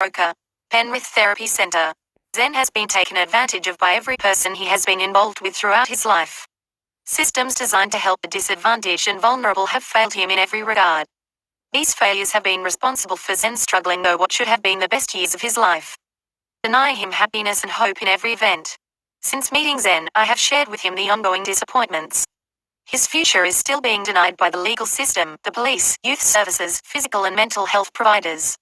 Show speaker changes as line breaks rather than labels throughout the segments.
Broker, Penrith Therapy Centre. Zen has been taken advantage of by every person he has been involved with throughout his life. Systems designed to help the disadvantaged and vulnerable have failed him in every regard. These failures have been responsible for Zen struggling though what should have been the best years of his life, denying him happiness and hope in every event. Since meeting Zen, I have shared with him the ongoing disappointments. His future is still being denied by the legal system, the police, youth services, physical and mental health providers.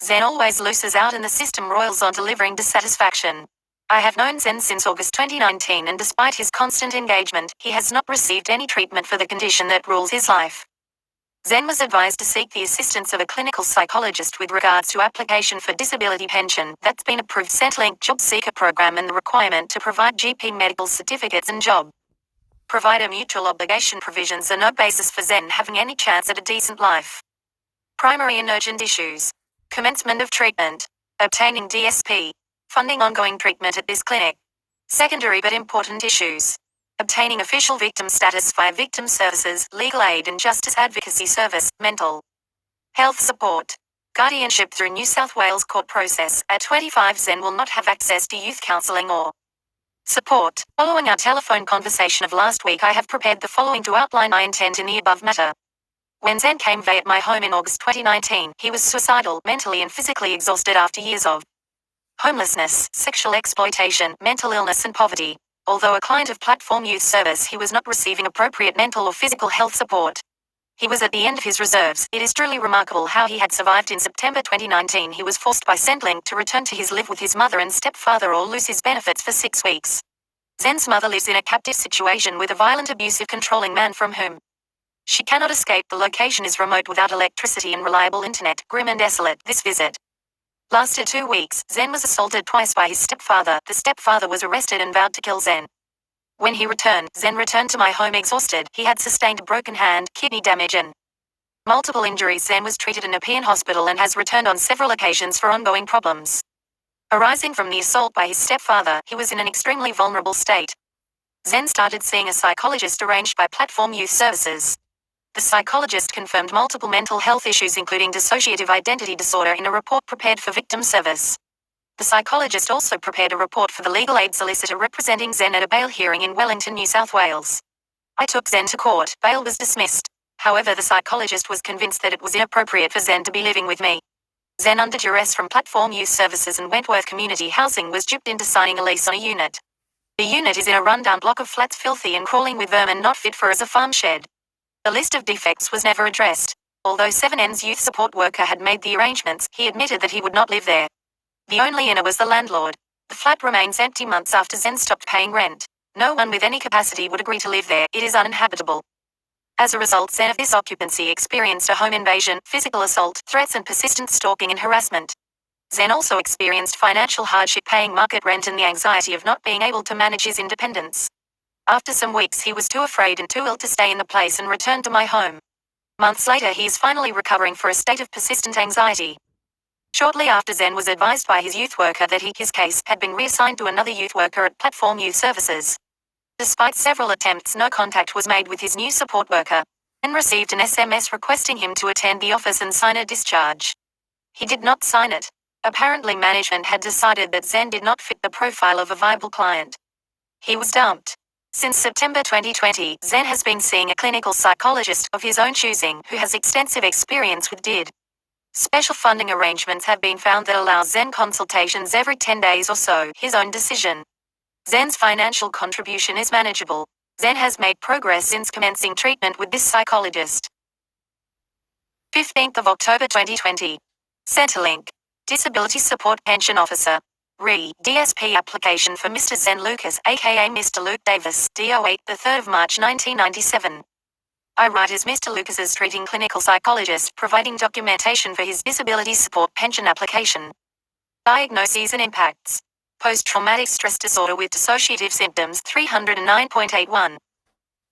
Zen always loses out and the system roils on delivering dissatisfaction. I have known Zen since August 2019 and despite his constant engagement, he has not received any treatment for the condition that rules his life. Zen was advised to seek the assistance of a clinical psychologist with regards to application for disability pension, that's been approved Centrelink Job Seeker program and the requirement to provide GP medical certificates and job provider mutual obligation provisions are no basis for Zen having any chance at a decent life. Primary and urgent issues. Commencement of treatment. Obtaining DSP. Funding ongoing treatment at this clinic. Secondary but important issues. Obtaining official victim status via victim services, legal aid and justice advocacy service, mental health support. Guardianship through New South Wales court process. At 25 Zen will not have access to youth counselling or support. Following our telephone conversation of last week, I have prepared the following to outline my intent in the above matter. When Zen came at my home in August 2019, he was suicidal, mentally and physically exhausted after years of homelessness, sexual exploitation, mental illness and poverty. Although a client of Platform Youth Service, he was not receiving appropriate mental or physical health support. He was at the end of his reserves. It is truly remarkable how he had survived. In September 2019, he was forced by Centrelink to return to his live with his mother and stepfather or lose his benefits for 6 weeks. Zen's mother lives in a captive situation with a violent, abusive, controlling man from whom she cannot escape. The location is remote without electricity and reliable internet, grim and desolate. This visit lasted 2 weeks. Zen was assaulted twice by his stepfather. The stepfather was arrested and vowed to kill Zen. When he returned, Zen returned to my home exhausted. He had sustained a broken hand, kidney damage and multiple injuries. Zen was treated in Nepean Hospital and has returned on several occasions for ongoing problems arising from the assault by his stepfather. He was in an extremely vulnerable state. Zen started seeing a psychologist arranged by Platform Youth Services. The psychologist confirmed multiple mental health issues including dissociative identity disorder in a report prepared for victim service. The psychologist also prepared a report for the legal aid solicitor representing Zen at a bail hearing in Wellington, New South Wales. I took Zen to court. Bail was dismissed. However, the psychologist was convinced that it was inappropriate for Zen to be living with me. Zen, under duress from Platform Youth Services and Wentworth Community Housing, was duped into signing a lease on a unit. The unit is in a rundown block of flats, filthy and crawling with vermin, not fit for as a farm shed. The list of defects was never addressed. Although 7N's youth support worker had made the arrangements, he admitted that he would not live there. The only owner was the landlord. The flat remains empty months after Zen stopped paying rent. No one with any capacity would agree to live there. It is uninhabitable. As a result, Zen of this occupancy experienced a home invasion, physical assault, threats and persistent stalking and harassment. Zen also experienced financial hardship paying market rent and the anxiety of not being able to manage his independence. After some weeks, he was too afraid and too ill to stay in the place and returned to my home. Months later, he is finally recovering for a state of persistent anxiety. Shortly after, Zen was advised by his youth worker that his case had been reassigned to another youth worker at Platform Youth Services. Despite several attempts, no contact was made with his new support worker. Zen received an SMS requesting him to attend the office and sign a discharge. He did not sign it. Apparently, management had decided that Zen did not fit the profile of a viable client. He was dumped. Since September 2020, Zen has been seeing a clinical psychologist of his own choosing who has extensive experience with DID. Special funding arrangements have been found that allow Zen consultations every 10 days or so, his own decision. Zen's financial contribution is manageable. Zen has made progress since commencing treatment with this psychologist. 15th of October 2020. Centrelink. Disability Support Pension Officer. DSP application for Mr. Zen Lucas, aka Mr. Luke Davis, DO8, the 3rd of March 1997. I write as Mr. Lucas's treating clinical psychologist, providing documentation for his disability support pension application. Diagnoses and impacts. Post-traumatic stress disorder with dissociative symptoms, 309.81.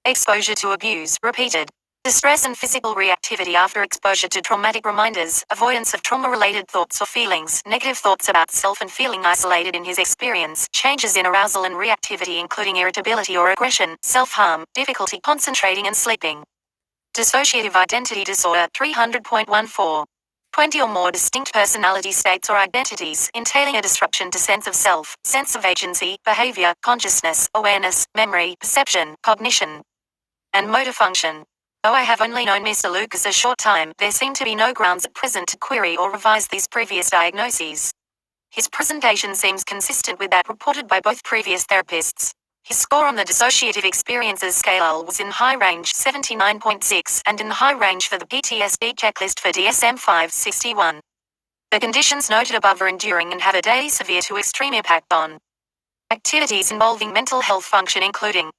Exposure to abuse, repeated. Distress and physical reactivity after exposure to traumatic reminders, avoidance of trauma-related thoughts or feelings, negative thoughts about self and feeling isolated in his experience, changes in arousal and reactivity including irritability or aggression, self-harm, difficulty concentrating and sleeping. Dissociative identity disorder, 300.14. 20 or more distinct personality states or identities, entailing a disruption to sense of self, sense of agency, behavior, consciousness, awareness, memory, perception, cognition, and motor function. Though I have only known Mr. Lucas a short time, there seem to be no grounds at present to query or revise these previous diagnoses. His presentation seems consistent with that reported by both previous therapists. His score on the dissociative experiences scale was in high range 79.6 and in the high range for the PTSD checklist for DSM-5 61. The conditions noted above are enduring and have a daily severe to extreme impact on activities involving mental health function, including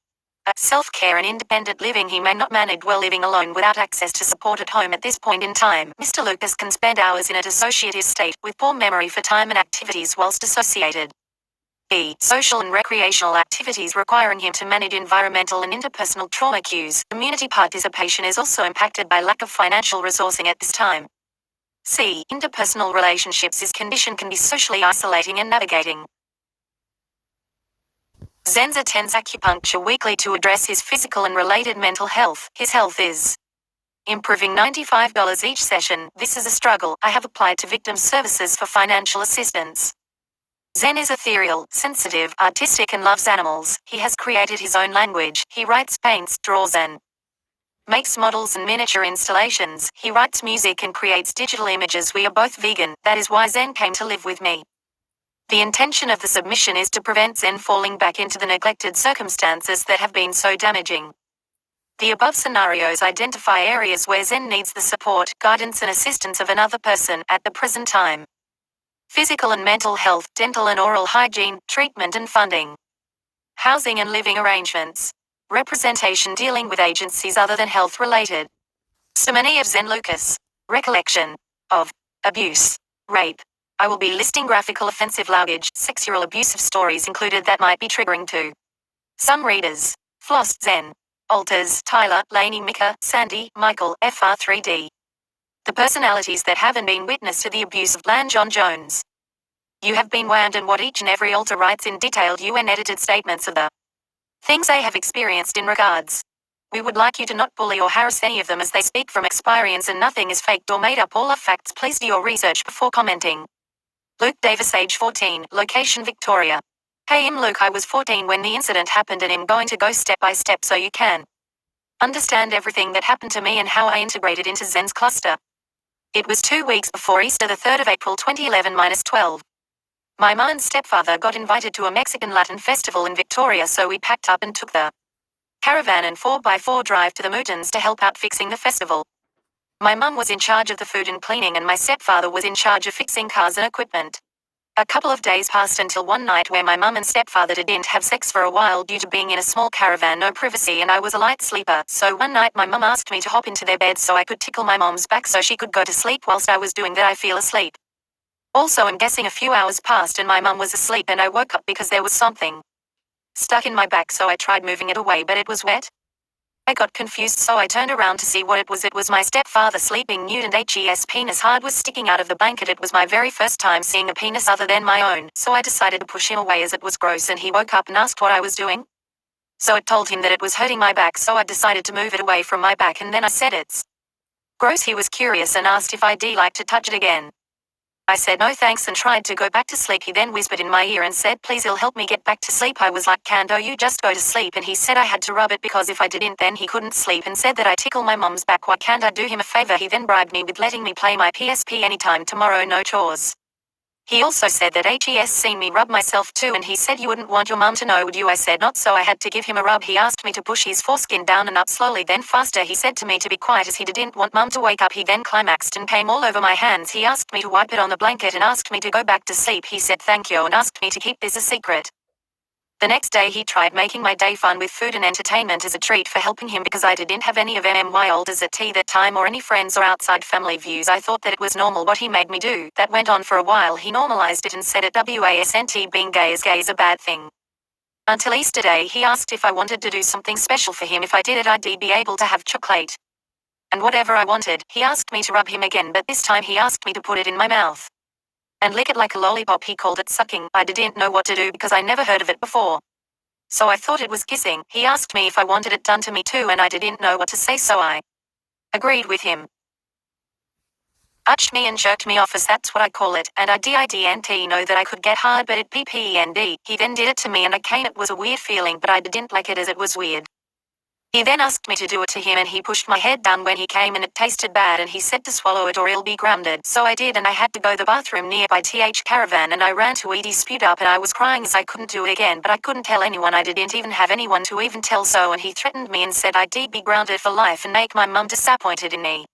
self-care and independent living. He may not manage well living alone without access to support at home at this point in time. Mr. Lucas can spend hours in a dissociative state with poor memory for time and activities whilst dissociated. B. Social and recreational activities requiring him to manage environmental and interpersonal trauma cues. Community participation is also impacted by lack of financial resourcing at this time. C. Interpersonal relationships. His condition can be socially isolating and navigating. Zenz attends acupuncture weekly to address his physical and related mental health. His health is improving. $95 each session. This is a struggle. I have applied to victim services for financial assistance. Zen is ethereal, sensitive, artistic and loves animals. He has created his own language. He writes, paints, draws and makes models and miniature installations. He writes music and creates digital images. We are both vegan. That is why Zen came to live with me. The intention of the submission is to prevent Zen falling back into the neglected circumstances that have been so damaging. The above scenarios identify areas where Zen needs the support, guidance and assistance of another person at the present time. Physical and mental health, dental and oral hygiene, treatment and funding. Housing and living arrangements. Representation dealing with agencies other than health related. Simony of Zen Lucas. Recollection of abuse, rape. I will be listing graphical offensive language, sexual abusive stories included that might be triggering to some readers. Floss, Zen. Alters, Tyler, Lainey, Mika, Sandy, Michael, FR3D. The personalities that haven't been witness to the abuse of Lan John Jones. You have been wound and what each and every alter writes in detailed UN edited statements of the things they have experienced in regards. We would like you to not bully or harass any of them as they speak from experience and nothing is faked or made up. All are facts. Please do your research before commenting. Luke Davis, age 14, location Victoria. Hey Luke, I was 14 when the incident happened and I'm going to go step by step so you can understand everything that happened to me and how I integrated into Zen's cluster. It was 2 weeks before Easter, the 3rd of April 2011-12. My ma and stepfather got invited to a Mexican Latin festival in Victoria, so we packed up and took the caravan and 4x4 drive to the mountains to help out fixing the festival. My mum was in charge of the food and cleaning and my stepfather was in charge of fixing cars and equipment. A couple of days passed until one night where my mum and stepfather didn't have sex for a while due to being in a small caravan, no privacy, and I was a light sleeper, so one night my mum asked me to hop into their bed so I could tickle my mom's back so she could go to sleep. Whilst I was doing that I fell asleep. Also I'm guessing a few hours passed and my mum was asleep and I woke up because there was something stuck in my back, so I tried moving it away but it was wet. I got confused so I turned around to see what it was. It was my stepfather sleeping nude and his penis hard was sticking out of the blanket. It was my very first time seeing a penis other than my own, so I decided to push him away as it was gross and he woke up and asked what I was doing. So I told him that it was hurting my back, so I decided to move it away from my back and then I said it's gross. He was curious and asked if I'd like to touch it again. I said no thanks and tried to go back to sleep. He then whispered in my ear and said please he'll help me get back to sleep. I was like, Kando, you just go to sleep, and he said I had to rub it because if I didn't then he couldn't sleep, and said that I tickle my mom's back. Why can't I do him a favor? He then bribed me with letting me play my PSP anytime tomorrow, no chores. He also said that HES seen me rub myself too and he said you wouldn't want your mum to know, would you? I said not, so I had to give him a rub. He asked me to push his foreskin down and up slowly then faster. He said to me to be quiet as he didn't want mum to wake up. He then climaxed and came all over my hands. He asked me to wipe it on the blanket and asked me to go back to sleep. He said thank you and asked me to keep this a secret. The next day he tried making my day fun with food and entertainment as a treat for helping him because I didn't have any of my elders at tea that time or any friends or outside family views. I thought that it was normal what he made me do. That went on for a while. He normalized it and said it wasn't being gay is a bad thing. Until Easter Day he asked if I wanted to do something special for him. If I did it I'd be able to have chocolate and whatever I wanted. He asked me to rub him again, but this time he asked me to put it in my mouth and lick it like a lollipop. He called it sucking. I didn't know what to do because I never heard of it before. So I thought it was kissing. He asked me if I wanted it done to me too and I didn't know what to say, so I agreed with him. Touched me and jerked me off, as that's what I call it, and I didn't know that I could get hard, but it ppend. He then did it to me and it was a weird feeling, but I didn't like it as it was weird. He then asked me to do it to him and he pushed my head down when he came and it tasted bad and he said to swallow it or he'll be grounded. So I did and I had to go to the bathroom nearby th caravan and I ran to Edie spewed up and I was crying as I couldn't do it again, but I couldn't tell anyone. I didn't even have anyone to even tell, so and he threatened me and said I'd be grounded for life and make my mum disappointed in me.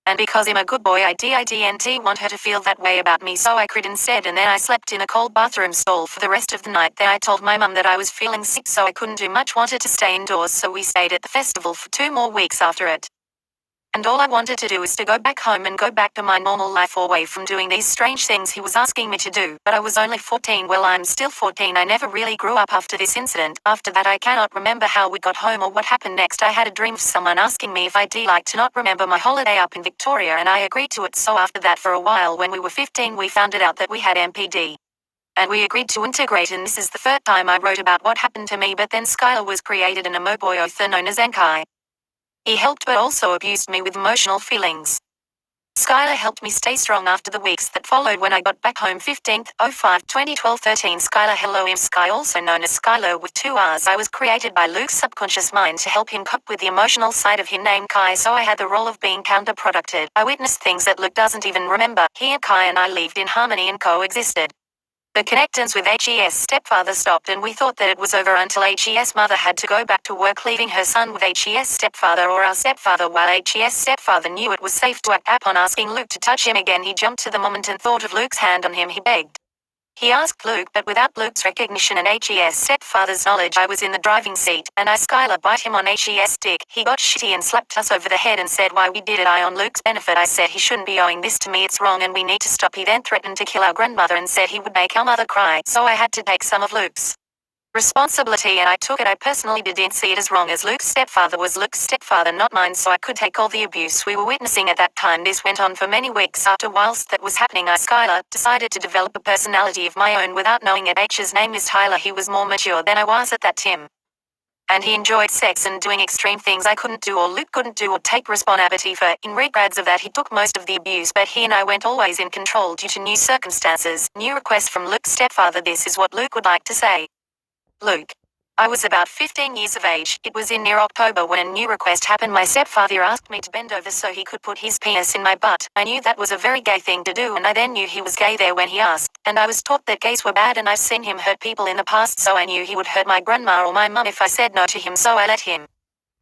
And because I'm a good boy I didn't want her to feel that way about me, so I cried instead, and then I slept in a cold bathroom stall for the rest of the night. Then I told my mum that I was feeling sick so I couldn't do much, wanted to stay indoors, so we stayed at the festival for 2 more weeks after it. And all I wanted to do is to go back home and go back to my normal life away from doing these strange things he was asking me to do. But I was only 14. Well, I'm still 14. I never really grew up after this incident. After that I cannot remember how we got home or what happened next. I had a dream of someone asking me if I'd like to not remember my holiday up in Victoria and I agreed to it. So after that for a while when we were 15 we found it out that we had MPD. And we agreed to integrate, and this is the third time I wrote about what happened to me, but then Skylar was created an Emoboy author known as Enkai. He helped but also abused me with emotional feelings. Skylar helped me stay strong after the weeks that followed when I got back home 15th, 05, 2012, 13. Skylar, hello, I'm Sky, also known as Skylar with 2 R's. I was created by Luke's subconscious mind to help him cope with the emotional side of him named Kai, so I had the role of being counterproductive. I witnessed things that Luke doesn't even remember. He and Kai and I lived in harmony and coexisted. The connectance with HES stepfather stopped and we thought that it was over until HES mother had to go back to work, leaving her son with HES stepfather or our stepfather. While HES stepfather knew it was safe to act upon asking Luke to touch him again, he jumped to the moment and thought of Luke's hand on him. He begged. He asked Luke, but without Luke's recognition and HES stepfather's knowledge, I was in the driving seat, and I Skylar bite him on HES dick. He got shitty and slapped us over the head and said why we did it. I on Luke's benefit I said he shouldn't be owing this to me, it's wrong and we need to stop. He then threatened to kill our grandmother and said he would make our mother cry, so I had to take some of Luke's responsibility and I took it. I personally didn't see it as wrong as Luke's stepfather was Luke's stepfather, not mine, so I could take all the abuse we were witnessing at that time. This went on for many weeks. After whilst that was happening I Skylar decided to develop a personality of my own without knowing it. H's name is Tyler. He was more mature than I was at that time. And he enjoyed sex and doing extreme things I couldn't do or Luke couldn't do or take responsibility for. In regards of that he took most of the abuse, but he and I went always in control due to new circumstances. New request from Luke's stepfather. This is what Luke would like to say. Luke. I was about 15 years of age. It was in near October when a new request happened. My stepfather asked me to bend over so he could put his penis in my butt. I knew that was a very gay thing to do and I then knew he was gay there when he asked. And I was taught that gays were bad and I've seen him hurt people in the past, so I knew he would hurt my grandma or my mum if I said no to him, so I let him.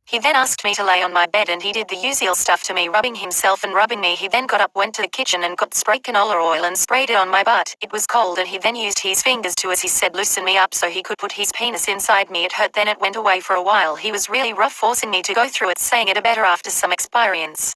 He then asked me to lay on my bed and he did the usual stuff to me, rubbing himself and rubbing me. He then got up, went to the kitchen and got spray canola oil and sprayed it on my butt. It was cold and he then used his fingers to, as he said, loosen me up so he could put his penis inside me. It hurt, then it went away for a while. He was really rough, forcing me to go through it, saying it better after some experience.